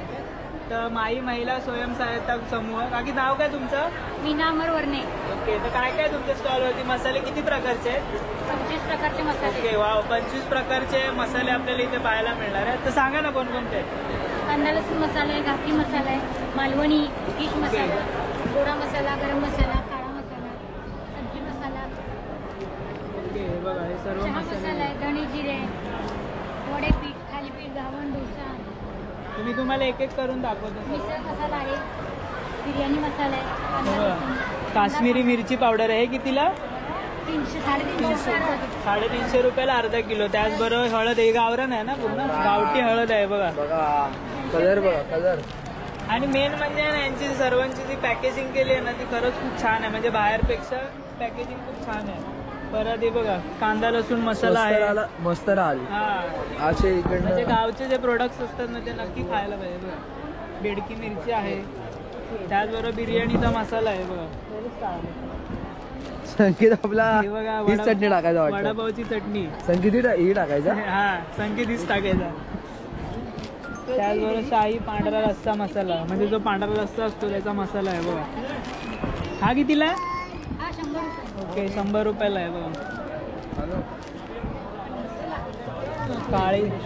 तर माई महिला स्वयंसहायता समूह. बाकी नाव काय तुमचं? मीना अमर वर्णे. ओके. तर काय काय तुमच्या स्टॉलवरती मसाले किती प्रकारचे आहेत? 25 प्रकारचे मसाले. ओके. वा. 25 प्रकारचे मसाले आपल्याला इथे पाहायला मिळणार आहेत. तर सांगा ना कोणकोणते? कांदा लसूण मसाला आहे, घाटी मसाला आहे, मालवणी फिश मसाला, गोडा मसाला, गरम मसाला, काळा मसाला, सब्जी मसाला, ओके. हे बघा. हे सर्व चहा मसाले मसाला आहे, धणे जिरे, वडेपीठ, थालीपीठ, घावण, डोसा, तुम्हाला एक एक करून दाखवतो. मिसळ मसाला आहे, बिर्याणी मसाला आहे, कांदा बघा. लसूण, काश्मीरी मिरची पावडर आहे. हे कितीला? 300-350 रुपये. 350 रुपयाला अर्धा किलो. त्याचबरोबर हळद. हे गावरान आहे ना पूर्ण? गावठी हळद आहे बघा. बघा कलर, बघा कलर. आणि मेन म्हणजे ना यांची सर्वांची जी पॅकेजिंग केली आहे ना ती खरंच खूप छान आहे. म्हणजे बाहेरपेक्षा पॅकेजिंग खूप छान आहे. परत हे बघा कांदा लसूण मसाला आहे. मस्त राहील. हा. असे म्हणजे इकडनं गावचे जे प्रोडक्ट्स असतात ना ते नक्की खायला पाहिजे बघा. बेडकी मिरची आहे. त्याचबरोबर बिर्याणीचा मसाला आहे बघा. संकेत आपला हे बघा. हीच चटणी टाकायचा वाटतं. वडापावची चटणी. संकेत ही टाकायचा. हा. संकेतीच टाकायचा. त्याचबरोबर शाही पांढरा रस्सा मसाला. म्हणजे जो पांढरा रस्सा असतो त्याचा मसाला आहे बघा. हा कितीला आहे? हा 100 रुपये. ओके. 100 रुपयाला आहे बघा.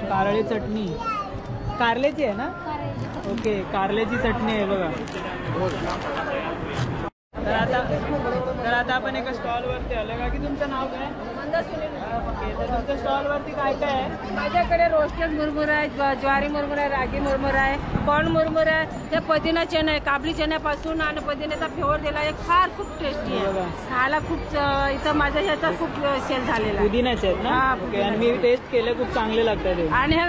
कारळी चटणी. कारल्याची आहे ना? ओके. कारल्याची चटणी आहे बघा. तर आता आपण एका स्टॉलवरती आलो. का की तुमचं नाव काय? ओके. तर तुमच्या स्टॉलवरती काय काय आहे? माझ्याकडे रोस्टेड मुरमुरा आहे, ज्वारी मुरमुरा आहे, रागी मुरमुरा आहे, कॉर्न मुरमुरा आहे, ते पुदिना चना आहे. काबली चण्यापासून आणि पुदिन्याचा फ्लेवर दिला आहे. फार खूप टेस्टी आहे. बघा. खायला खूप इथं माझ्या ह्याचा खूप सेल झालेला आहे. पुदिन्याचे आहेत ना? हा, ओके. आणि मी टेस्ट केले, खूप चांगले लागतात ते. आणि हे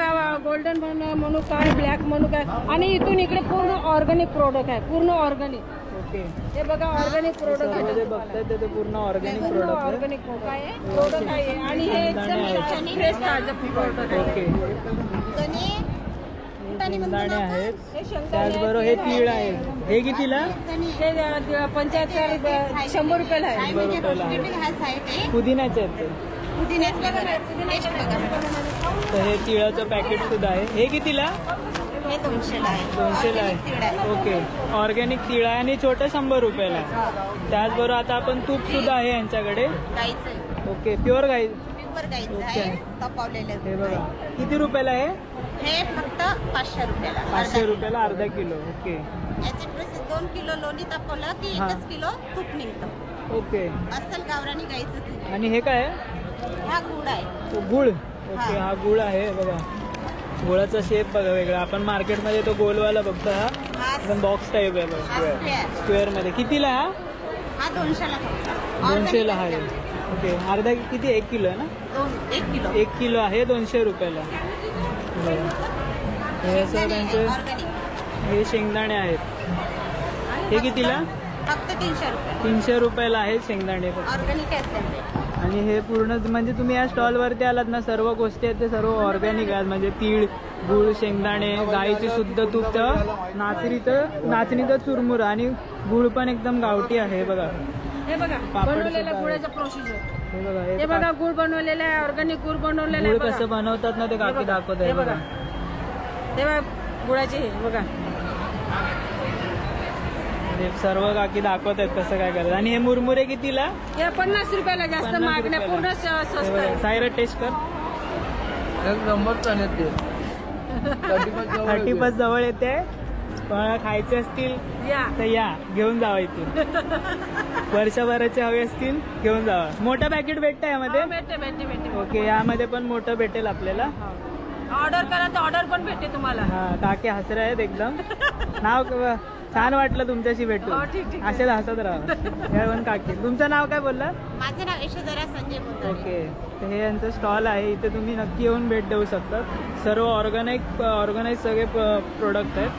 गोल्डन मनुका आहे, ब्लॅक मनुका आहे आणि इथून इकडे पूर्ण ऑर्गॅनिक प्रोडक्ट आहे. पूर्ण ऑर्गॅनिक. ओके. हे बघा ऑर्गॅनिक प्रोडक्ट सर्व जे आहे. बघताय ते पूर्ण ऑर्गॅनिक पूर्ण प्रोडक्ट आहे. ऑर्गॅनिक प्रोडक्ट आहे आणि हे एकदम फ्रेश ताजं प्रोडक्ट आहे. ओके. शेंगदाणे आहेत. त्याचबरोबर हे तीळ आहे. हे कितीला? ते 75 100 रुपयाला आहे. 100 रुपयाला आहे. पुदिन्याचे आहेत ते. तर हे तिळाचं पॅकेट सुद्धा आहे. हे कितीला? हे 200ला आहे. 200ला आहे. ओके. ऑर्गॅनिक तिळ आहे आणि छोटं 100 रुपयाला आहे. त्याचबरोबर आता आपण तूप सुद्धा आहे यांच्याकडे. गाईचं आहे. ओके. प्युअर गाई. प्युअर गाईचं ओके. आहे तपावलेलं हे दूध बघा आहे. किती रुपयाला आहे? हे फक्त 500 रुपयाला 500 रुपयाला अर्धा किलो. ओके याचे प्रोसेस 2 किलो लोणी तापवलं की हा. 1 किलो तूप निघतं. ओके. अस्सल गावरानी गाईचं तूप. आणि हे काय आहे? हा गुड आहे. तो गुळ. ओके हा गुळ आहे बघा. गुळाचा शेप बघा वेगळा. आपण मार्केटमध्ये तो गोलवाला बघतो हा हा एकदम बॉक्स टाईप आहे बघा. square. स्क्वेअर मध्ये कितीला हा? हा 200ला फक्त. 200ला आहे. Organic असते ओके अर्धा किती 1 किलो आहे ना? आमचे. 1 किलो. 1 किलो आहे 200 रुपयाला. बघा. हे असं त्यांचे ऑर्गॅनिक. हे शेंगदाणे आहेत. हे कितीला? फक्त 300 रुपये. 300 रुपयाला आहे शेंगदाणे. ऑर्गॅनिक आहे. आणि हे पूर्ण म्हणजे तुम्ही या स्टॉलवरती आलात ना सर्व गोष्टी आहेत ते सर्व ऑर्गॅनिक आहेत. म्हणजे तीळ गुळ शेंगदाणे गाईचे शुद्ध तूप नाचणीचं चुरमुर आणि गुळ पण एकदम गावठी आहे बघा. हे बघा पापड बनवलेलं सुद्धा गुळाचं प्रोसिजर. हे बघा हे बघा गुळ बनवलेलं आहे ऑर्गॅनिक गुळ बनवलेलं आहे गुळ कसं बनवतात ना ते काकी दाखवत आहे हे बघा. हे बघा गुळाचे हे बघा. हे सर्व काकी दाखवत आहेत कसं काय करतात. आणि हे मुरमुरे कितीला? हे 50 रुपयाला जास्त 50 महाग नाही रुपयाला. पूर्ण स्वस्त आहे. सायरा टेस्ट कर. एक नंबर चालेल ते 31 जवळ येते. कोणाला खायचे असतील या तर या घेऊन जावा इथून. वर्षभराचे हवे असतील घेऊन जावा. मोठं पॅकेट भेटतं यामध्ये? भेटते ओके यामध्ये पण मोठं भेटेल आपल्याला. ऑर्डर करा तर ऑर्डर पण भेटते तुम्हाला. हा काकी हसरे आहेत एकदम. नाव छान वाटलं तुमच्याशी भेटून. हो, ठीक. असेच हसत राहा. हे पण काकी तुमचं नाव काय बोलला? माझं नाव यशोधरा संजय बोलतो. ओके तर हे यांचं स्टॉल आहे. इथे तुम्ही नक्की येऊन भेट देऊ शकता. सर्व ऑर्गनाईज सगळे प्रोडक्ट आहेत.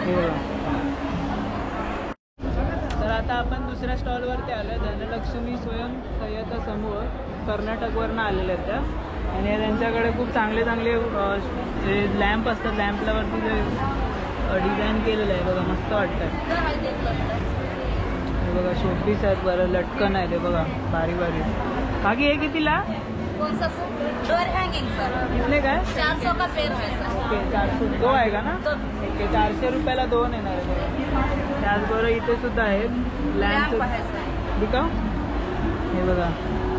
हे बघा. तर आता आपण दुसऱ्या स्टॉलवरती आलो. धनलक्ष्मी स्वयं सहाय्यता समूह कर्नाटकवरनं आलेले आहेत त्या. आणि त्यांच्याकडे खूप चांगले लॅम्प असतात. लॅम्पवरती जे डिझाईन केलेलं आहे बघा मस्त वाटतं. हे बघा शोपीस आहेत बरं लटकन आहे ते बघा बारीक बारीक. बाकी हे कितीला? Door hanging sir. कितले काय? 400 का पेड़ है सर. ओके 400 दो आहे का ना? ओके 400 रुपयाला 2 येणार आहे बघा. त्याचबरोबर इथे सुद्धा आहेत लॅम्प लॅम्प. आहे सर. ठीक हे बघा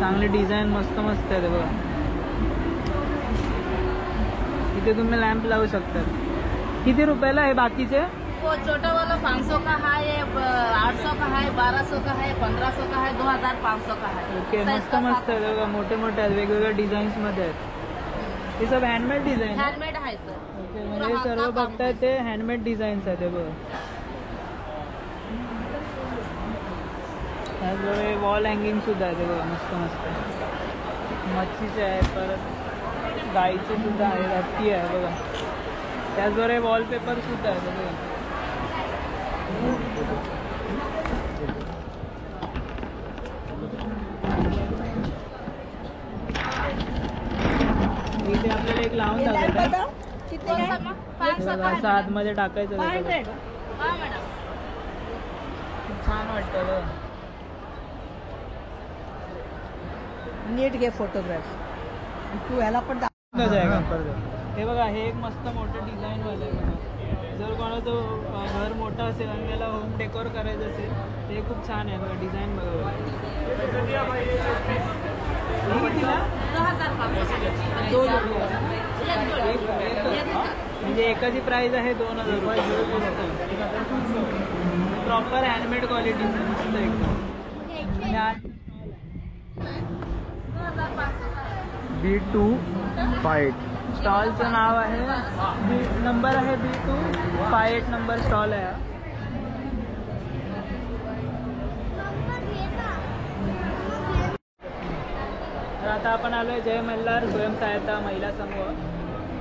चांगले डिझाईन मस्त मस्त आहे बघा. इथे तुम्ही लॅम्प लावू शकता. किती रुपयाला आहे बाकीचे? वो छोटा वाला 500 का है, 800 का है, 1200 का है, 1500 का है, 2500 का है. ओके मस्त मस्त आहे बघा. मोठे मोठे आहेत वेगवेगळ्या डिझाईन्स मध्ये आहेत. हे सब हँडमेड डिझाईन. हँडमेड आहे सर. ओके म्हणजे हे सर्व बघताय ते हँडमेड डिझाईन्स आहेत. हे बघा त्याचबरोबर वॉल हँगिंग सुद्धा आहे. बघा मस्त मस्त मच्छीचे आहे. परत गाईचे सुद्धा आहे. हत्ती आहे बघा. त्याचबरोबर वॉलपेपर सुद्धा आहे बघा. इथे आपल्याला एक लावून दाखवतात. असं आतमध्ये टाकायचं त्याचं. हा मॅडम. छान वाटतं बघा. नीट घे फोटोग्राफ. तू याला पण हे बघा हे एक मस्त मोठं डिझाईन वालं आहे बघा. जर कोणाचं घर मोठं असेल आणि त्याला होम डेकोर करायचं असेल ते खूप छान आहे बघा. डिझाईन बघा. हे कितीला? 2000. म्हणजे एकाची प्राइस आहे 2000 रुपये. प्रॉपर हँडमेड क्वालिटी मस्त एकदम. B258 स्टॉलचं नाव आहे नंबर आहे B258 नंबर स्टॉल आहे हा. तर आता आपण आलोय जय मल्हार स्वयंसहायता महिला समूह.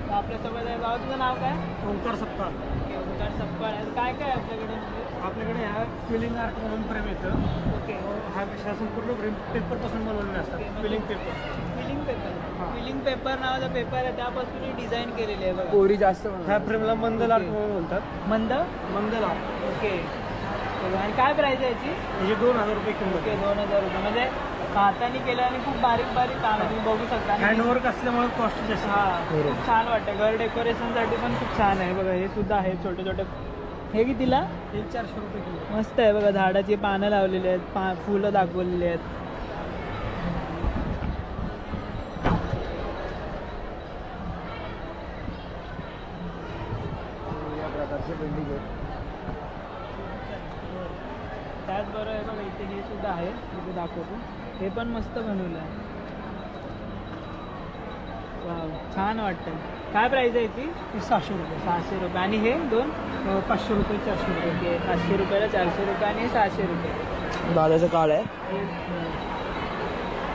तर आपल्यासोबत आहे भाऊ. तुझं नाव काय? ओंकार सप्ताह. ओंकार सपकाळ आहे. काय काय आहे आपल्याकडे? आपल्याकडे ह्या क्विलिंग आर्ट म्हणून फ्रेम येतं. ओके हा विषय संपूर्ण पेपरपासून बनवलेले असतात. Quilling paper. Quilling paper. Quilling paper नावाचा पेपर आहे त्यापासून ही डिझाईन केलेली आहे बघा. कोरी जास्त ह्या फ्रेमला मंदल आर्ट म्हणून बोलतात. मंदल आर्ट. ओके. आणि काय प्राइस आहे याची? म्हणजे 2000 रुपये किंमत. ओके 2000 रुपये. म्हणजे हाताने केलं आणि खूप बारीक बारीक काम आहे. तुम्ही बघू शकता. हँडवर्क असल्यामुळे कॉस्ट जास्त. हा खूप छान वाटतं. घर डेकोरेशनसाठी पण खूप छान आहे बघा. हे सुद्धा आहे छोटे छोटे. हे कितीला? 400 रुपये किंमत. मस्त आहे बघा. झाडाची पानं लावलेली आहेत. फुलं दाखवलेली आहेत. सिंडिकेट. त्याचबरोबर हे बघा इथे हे सुद्धा आहे, इथे दाखवतो. हे पण मस्त बनवलं आहे. वाव, छान वाटतं. काय प्राईस आहे याची? 600 रुपये. 600 रुपये. आणि हे दोन 500 रुपये 400 रुपये. ओके, 500 रुपयाला 400 रुपये आणि 600 रुपये. दादाचं कार्ड आहे.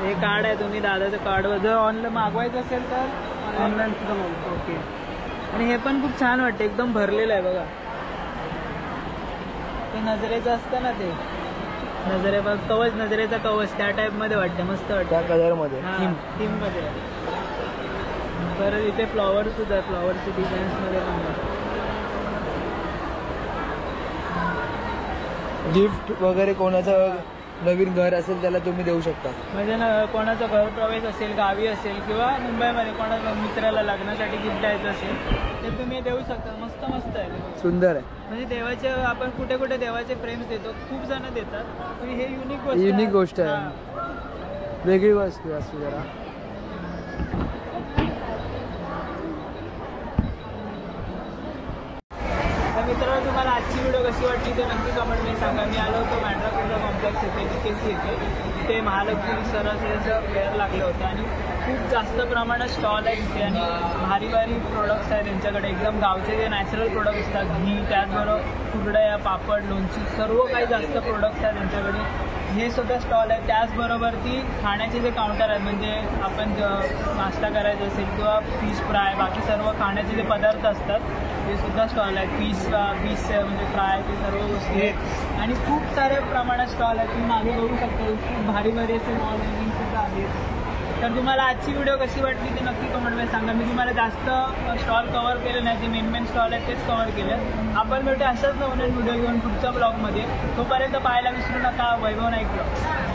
हे कार्ड आहे, तुम्ही दादाचं कार्ड जर ऑनलाईन मागवायचं असेल तर ऑनलाईन सुद्धा मागवतो. ओके. आणि हे पण खूप छान वाटतं, एकदम भरलेलं आहे बघा. ते नजरेचं असतं ना, ते नजरे बघ, कवच, नजरेचा कवच त्या टाईपमध्ये वाटतं, मस्त वाटतं. त्या कलरमध्ये थीममध्ये. परत इथे फ्लॉवर सुद्धा, फ्लॉवरची डिझाईन्समध्ये पण आहे. गिफ्ट वगैरे कोणाचं नवीन घर असेल त्याला तुम्ही देऊ शकता. म्हणजे कोणाचा गृहप्रवेश असेल, गावी असेल किंवा मुंबईमध्ये कोणाच्या मित्राला लग्नासाठी गिफ्ट द्यायचं असेल ते तुम्ही देऊ शकता. मस्त मस्त आहे, सुंदर आहे. म्हणजे देवाचे आपण कुठे कुठे देवाचे फ्रेम्स देतो, खूप जण देतात. पण हे युनिक गोष्ट आहे. वेगळी वस्तू असते जरा. तर मित्रांनो, तुम्हाला आजची व्हिडिओ कशी वाटली ते नक्की कमेंटमध्ये सांगा. मी आलो होतो मॅट्राफिल्ड कॉम्प्लेक्स येथे, BKC येथे. तिथे महालक्ष्मी सरासरीचं फेअर लागलं होतं आणि खूप जास्त प्रमाणात स्टॉल आहे तिथे आणि भारी भारी प्रोडक्ट्स आहेत त्यांच्याकडे. एकदम गावचे जे नॅचरल प्रोडक्ट्स असतात, घी, त्याचबरोबर कुरडया, पापड, लोणची, सर्व काही जास्त प्रोडक्ट्स आहेत त्यांच्याकडे. हे सुद्धा स्टॉल आहे. त्याचबरोबर ती खाण्याचे जे काउंटर आहेत, म्हणजे आपण नाश्ता करायचा असेल किंवा फिश फ्राय, बाकी सर्व खाण्याचे जे पदार्थ असतात ते सुद्धा स्टॉल आहेत. फिश म्हणजे फ्राय, ते सर्व गोष्टी आहेत. आणि खूप साऱ्या प्रमाणात स्टॉल आहेत. तुम्ही मागे बघू शकता, खूप भारी भारी असे मॉल सुद्धा आहेत. तर तुम्हाला आजची व्हिडिओ कशी वाटली ते नक्की कमेंटमध्ये सांगा. मी तुम्हाला जास्त स्टॉल कव्हर केले नाही, जे मेन स्टॉल आहेत तेच कव्हर केले. आपण भेटू अशाच नवीन व्हिडिओ घेऊन पुढच्या ब्लॉगमध्ये. तोपर्यंत पाहायला विसरू नका वैभव नाईक ब्लॉग.